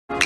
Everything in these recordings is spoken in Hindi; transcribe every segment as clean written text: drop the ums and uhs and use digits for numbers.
Good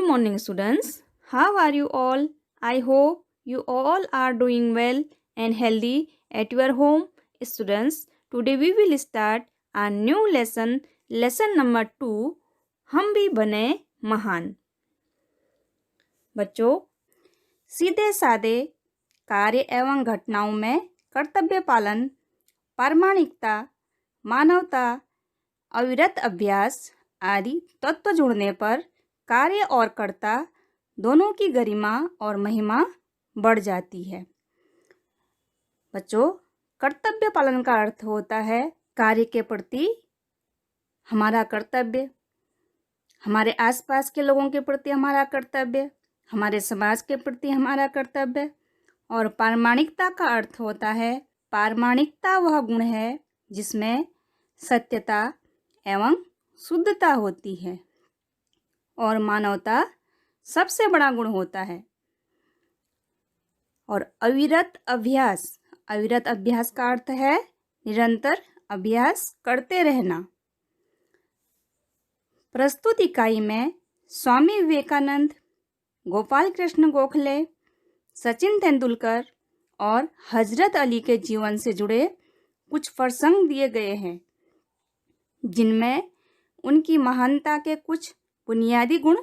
morning, students. How are you all? I hope you all are doing well and healthy at your home. Students, today we will start a new lesson, lesson number 2. हम भी बने महान। बच्चों, सीधे साधे कार्य एवं घटनाओं में कर्तव्य पालन, प्रामाणिकता, मानवता, अविरत अभ्यास आदि तत्व जुड़ने पर कार्य और कर्ता दोनों की गरिमा और महिमा बढ़ जाती है। बच्चों, कर्तव्य पालन का अर्थ होता है कार्य के प्रति हमारा कर्तव्य, हमारे आसपास के लोगों के प्रति हमारा कर्तव्य, हमारे समाज के प्रति हमारा कर्तव्य। और प्रामाणिकता का अर्थ होता है, प्रामाणिकता वह गुण है जिसमें सत्यता एवं शुद्धता होती है। और मानवता सबसे बड़ा गुण होता है। और अविरत अभ्यास, अविरत अभ्यास का अर्थ है निरंतर अभ्यास करते रहना। प्रस्तुत इकाई में स्वामी विवेकानंद, गोपाल कृष्ण गोखले, सचिन तेंदुलकर और हजरत अली के जीवन से जुड़े कुछ प्रसंग दिए गए हैं, जिनमें उनकी महानता के कुछ बुनियादी गुण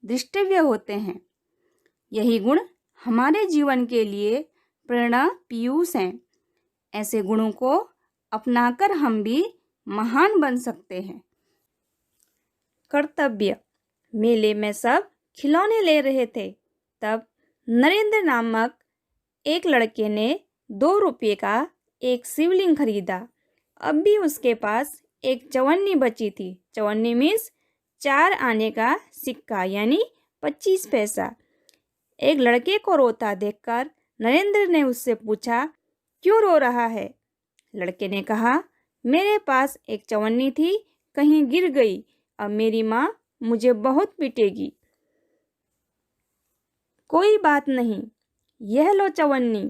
दृष्टव्य होते हैं। यही गुण हमारे जीवन के लिए प्रेरणा पीयूष हैं। ऐसे गुणों को अपनाकर हम भी महान बन सकते हैं। कर्तव्य। मेले में सब खिलौने ले रहे थे, तब नरेंद्र नामक एक लड़के ने 2 रुपये का एक शिवलिंग खरीदा। अब भी उसके पास एक चवन्नी बची थी। चवन्नी मीन्स 4 आने का सिक्का यानी 25 पैसा। एक लड़के को रोता देखकर नरेंद्र ने उससे पूछा, क्यों रो रहा है? लड़के ने कहा, मेरे पास एक चवन्नी थी, कहीं गिर गई, अब मेरी माँ मुझे बहुत पीटेगी। कोई बात नहीं, यह लो चवन्नी,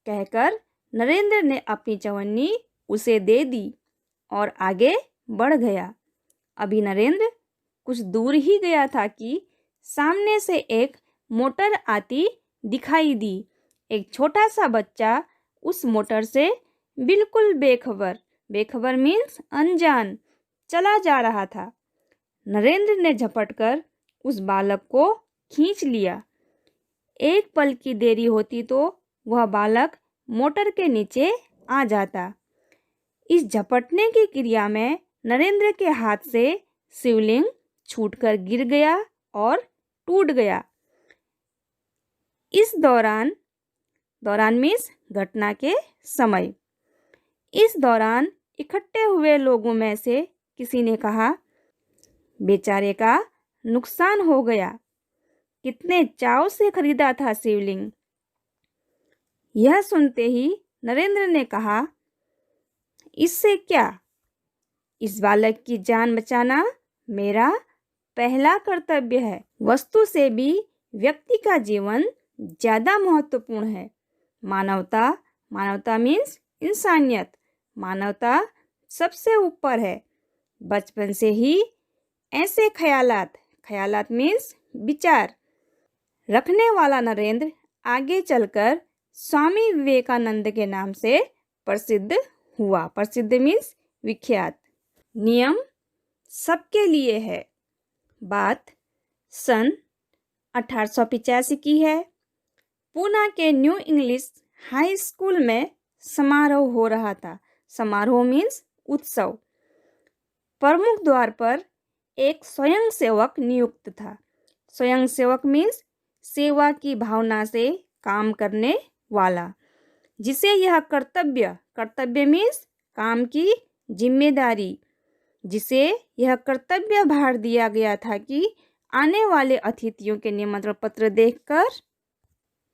कहकर नरेंद्र ने अपनी चवन्नी उसे दे दी और आगे बढ़ गया। अभी नरेंद्र कुछ दूर ही गया था कि सामने से एक मोटर आती दिखाई दी। एक छोटा सा बच्चा उस मोटर से बिल्कुल बेखबर, बेखबर मीन्स अनजान, चला जा रहा था। नरेंद्र ने झपटकर उस बालक को खींच लिया। एक पल की देरी होती तो वह बालक मोटर के नीचे आ जाता। इस झपटने की क्रिया में नरेंद्र के हाथ से शिवलिंग छूटकर गिर गया और टूट गया। इस दौरान मीन्स घटना के समय, इस दौरान इकट्ठे हुए लोगों में से किसी ने कहा, बेचारे का नुकसान हो गया, कितने चाव से खरीदा था शिवलिंग। यह सुनते ही नरेंद्र ने कहा, इससे क्या, इस बालक की जान बचाना मेरा पहला कर्तव्य है। वस्तु से भी व्यक्ति का जीवन ज़्यादा महत्वपूर्ण है। मानवता, मानवता मीन्स इंसानियत, मानवता सबसे ऊपर है। बचपन से ही ऐसे ख्यालात, ख्यालात मीन्स विचार रखने वाला नरेंद्र आगे चलकर स्वामी विवेकानंद के नाम से प्रसिद्ध हुआ। प्रसिद्ध मीन्स विख्यात। नियम सबके लिए है। बात सन 1885 की है। पूना के न्यू इंग्लिश हाई स्कूल में समारोह हो रहा था। समारोह मीन्स उत्सव। प्रमुख द्वार पर एक स्वयंसेवक नियुक्त था। स्वयंसेवक मीन्स सेवा की भावना से काम करने वाला, जिसे यह कर्तव्य मीन्स काम की जिम्मेदारी, जिसे यह कर्तव्य भार दिया गया था कि आने वाले अतिथियों के निमंत्रण पत्र देखकर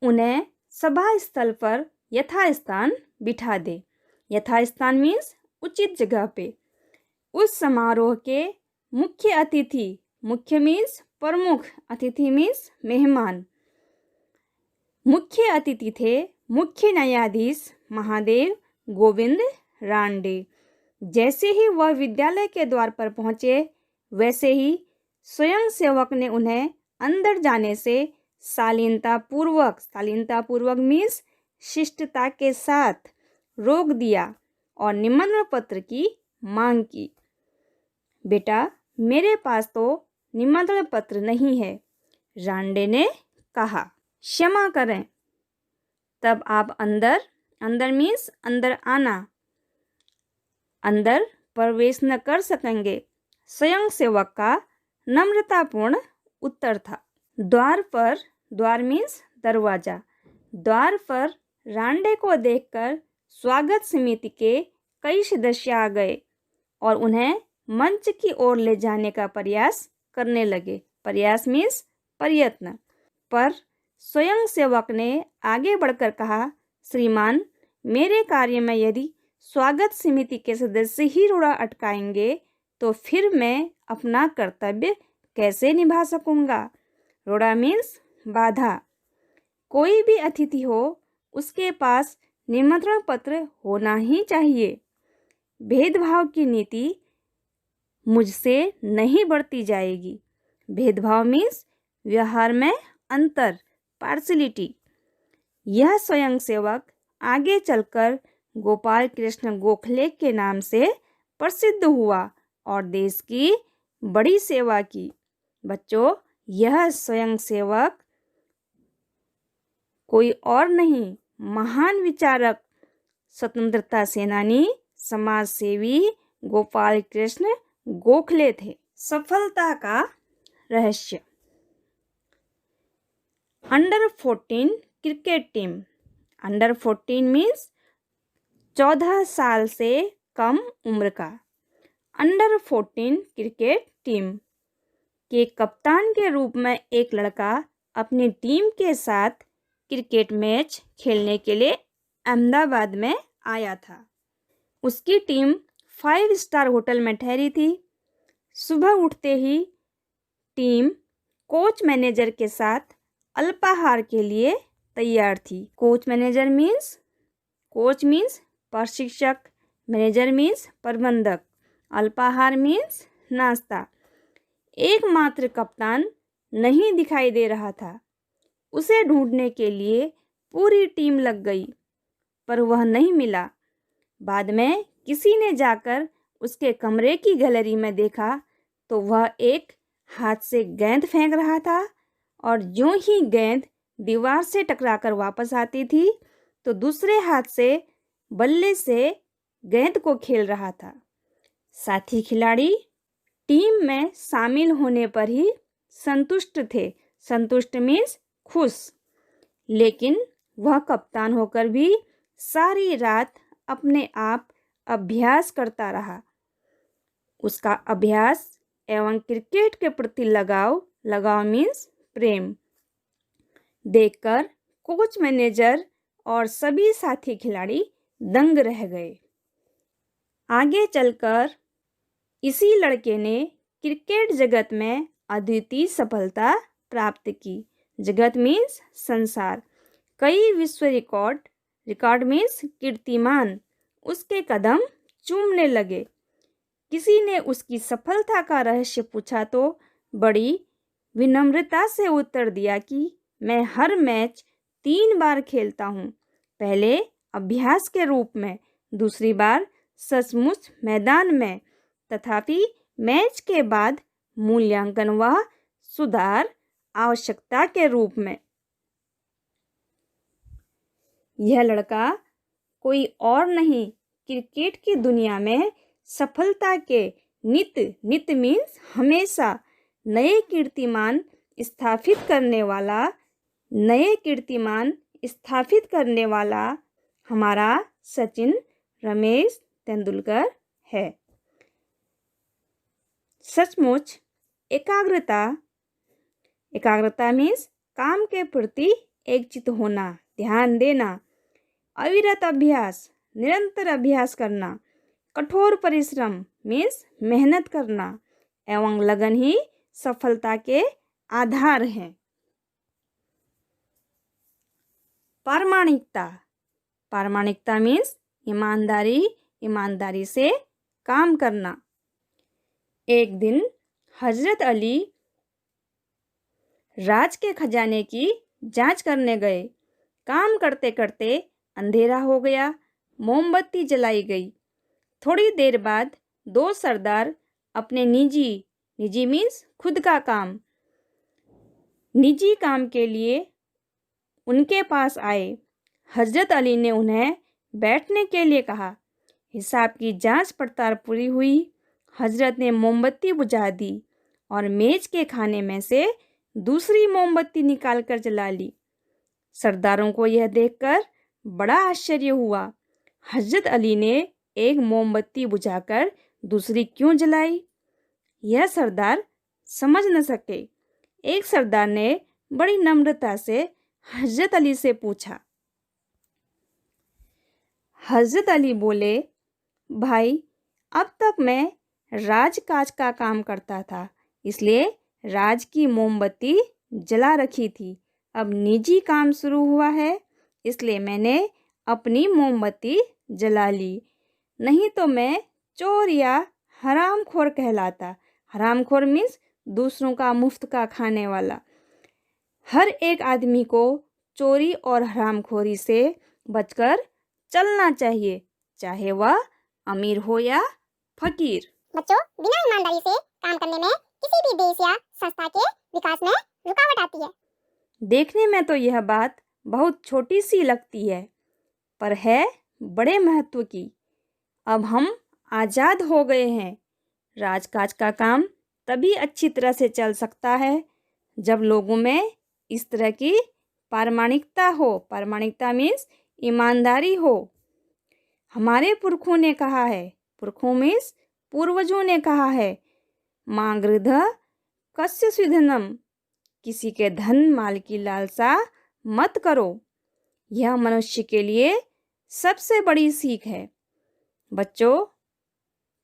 उन्हें सभा स्थल पर यथास्थान बिठा दे। यथास्थान मीन्स उचित जगह पे। उस समारोह के मुख्य अतिथि, मुख्य मीन्स प्रमुख, अतिथि मीन्स मेहमान, मुख्य अतिथि थे मुख्य न्यायाधीश महादेव गोविंद रानडे। जैसे ही वह विद्यालय के द्वार पर पहुंचे, वैसे ही स्वयंसेवक ने उन्हें अंदर जाने से शालीनतापूर्वक मीन्स शिष्टता के साथ रोक दिया और निमंत्रण पत्र की मांग की। बेटा, मेरे पास तो निमंत्रण पत्र नहीं है, रानडे ने कहा। क्षमा करें, तब आप अंदर मीन्स अंदर आना, अंदर प्रवेश न कर सकेंगे, स्वयंसेवक का नम्रतापूर्ण उत्तर था। द्वार मीन्स दरवाजा। द्वार पर रानडे को देखकर स्वागत समिति के कई सदस्य आ गए और उन्हें मंच की ओर ले जाने का प्रयास करने लगे। प्रयास मीन्स प्रयत्न। पर स्वयंसेवक ने आगे बढ़कर कहा, श्रीमान, मेरे कार्य में यदि स्वागत समिति के सदस्य ही रोड़ा अटकाएंगे तो फिर मैं अपना कर्तव्य कैसे निभा सकूंगा। रोड़ा मीन्स बाधा। कोई भी अतिथि हो, उसके पास निमंत्रण पत्र होना ही चाहिए। भेदभाव की नीति मुझसे नहीं बढ़ती जाएगी। भेदभाव मीन्स व्यवहार में अंतर, पार्शलिटी। यह स्वयंसेवक आगे चलकर गोपाल कृष्ण गोखले के नाम से प्रसिद्ध हुआ और देश की बड़ी सेवा की। बच्चों, यह स्वयंसेवक कोई और नहीं, महान विचारक, स्वतंत्रता सेनानी, समाज सेवी गोपाल कृष्ण गोखले थे। सफलता का रहस्य। Under 14 cricket team. Under 14 means 14 साल से कम उम्र का। अंडर 14 क्रिकेट टीम के कप्तान के रूप में एक लड़का अपनी टीम के साथ क्रिकेट मैच खेलने के लिए अहमदाबाद में आया था। उसकी टीम 5 स्टार होटल में ठहरी थी। सुबह उठते ही टीम कोच मैनेजर के साथ अल्पाहार के लिए तैयार थी। कोच मीन्स प्रशिक्षक, मैनेजर मीन्स प्रबंधक, अल्पाहार मीन्स नाश्ता। एकमात्र कप्तान नहीं दिखाई दे रहा था। उसे ढूंढने के लिए पूरी टीम लग गई, पर वह नहीं मिला। बाद में किसी ने जाकर उसके कमरे की गैलरी में देखा तो वह एक हाथ से गेंद फेंक रहा था और यूं ही गेंद दीवार से टकराकर वापस आती थी तो दूसरे हाथ से बल्ले से गेंद को खेल रहा था। साथी खिलाड़ी टीम में शामिल होने पर ही संतुष्ट थे। संतुष्ट मीन्स खुश। लेकिन वह कप्तान होकर भी सारी रात अपने आप अभ्यास करता रहा। उसका अभ्यास एवं क्रिकेट के प्रति लगाव मीन्स प्रेम देखकर कोच, मैनेजर और सभी साथी खिलाड़ी दंग रह गए। आगे चलकर इसी लड़के ने क्रिकेट जगत में अद्वितीय सफलता प्राप्त की। जगत मीन्स संसार। कई विश्व रिकॉर्ड मीन्स कीर्तिमान उसके कदम चूमने लगे। किसी ने उसकी सफलता का रहस्य पूछा तो बड़ी विनम्रता से उत्तर दिया कि मैं हर मैच 3 बार खेलता हूँ। पहले अभ्यास के रूप में, दूसरी बार सचमुच मैदान में, तथापि मैच के बाद मूल्यांकन व सुधार आवश्यकता के रूप में। यह लड़का कोई और नहीं, क्रिकेट की दुनिया में सफलता के नित नित मीन्स हमेशा नए कीर्तिमान स्थापित करने वाला हमारा सचिन रमेश तेंदुलकर है। सचमुच एकाग्रता मीन्स काम के प्रति एकचित्त होना, ध्यान देना, अविरत अभ्यास, निरंतर अभ्यास करना, कठोर परिश्रम मीन्स मेहनत करना एवं लगन ही सफलता के आधार हैं। प्रामाणिकता मीन्स ईमानदारी से काम करना। एक दिन हजरत अली राज के खजाने की जांच करने गए। काम करते करते अंधेरा हो गया, मोमबत्ती जलाई गई। थोड़ी देर बाद दो सरदार अपने निजी मीन्स खुद का काम, निजी काम के लिए उनके पास आए। हजरत अली ने उन्हें बैठने के लिए कहा। हिसाब की जांच पड़ताल पूरी हुई। हजरत ने मोमबत्ती बुझा दी और मेज के खाने में से दूसरी मोमबत्ती निकालकर जला ली। सरदारों को यह देखकर बड़ा आश्चर्य हुआ। हजरत अली ने एक मोमबत्ती बुझाकर दूसरी क्यों जलाई, यह सरदार समझ न सके। एक सरदार ने बड़ी नम्रता से हजरत अली से पूछा। हजरत अली बोले, भाई, अब तक मैं राजकाज का काम करता था, इसलिए राज की मोमबत्ती जला रखी थी। अब निजी काम शुरू हुआ है, इसलिए मैंने अपनी मोमबत्ती जला ली, नहीं तो मैं चोर या हरामखोर कहलाता। हरामखोर मीन्स दूसरों का मुफ्त का खाने वाला। हर एक आदमी को चोरी और हरामखोरी से बचकर चलना चाहिए, चाहे वह अमीर हो या फकीर। बच्चों, बिना ईमानदारी से काम करने में किसी भी देश या संस्था के विकास में रुकावट आती है। देखने में तो यह बात बहुत छोटी सी लगती है, पर है बड़े महत्व की। अब हम आज़ाद हो गए हैं। राजकाज का काम तभी अच्छी तरह से चल सकता है जब लोगों में इस तरह की प्रामाणिकता हो। प्रामाणिकता मीन्स ईमानदारी हो। हमारे पुरखों ने कहा है, पुरखों मीन्स पूर्वजों ने कहा है, मां गृध कस्य स्विधनम, किसी के धन माल की लालसा मत करो। यह मनुष्य के लिए सबसे बड़ी सीख है। बच्चों,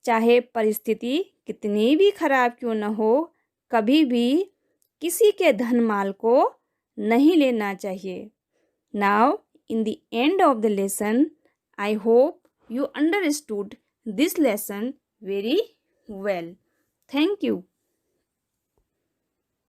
चाहे परिस्थिति कितनी भी खराब क्यों न हो, कभी भी किसी के धन माल को नहीं लेना चाहिए। Now in the end of the lesson, I hope you understood this lesson very well. Thank you.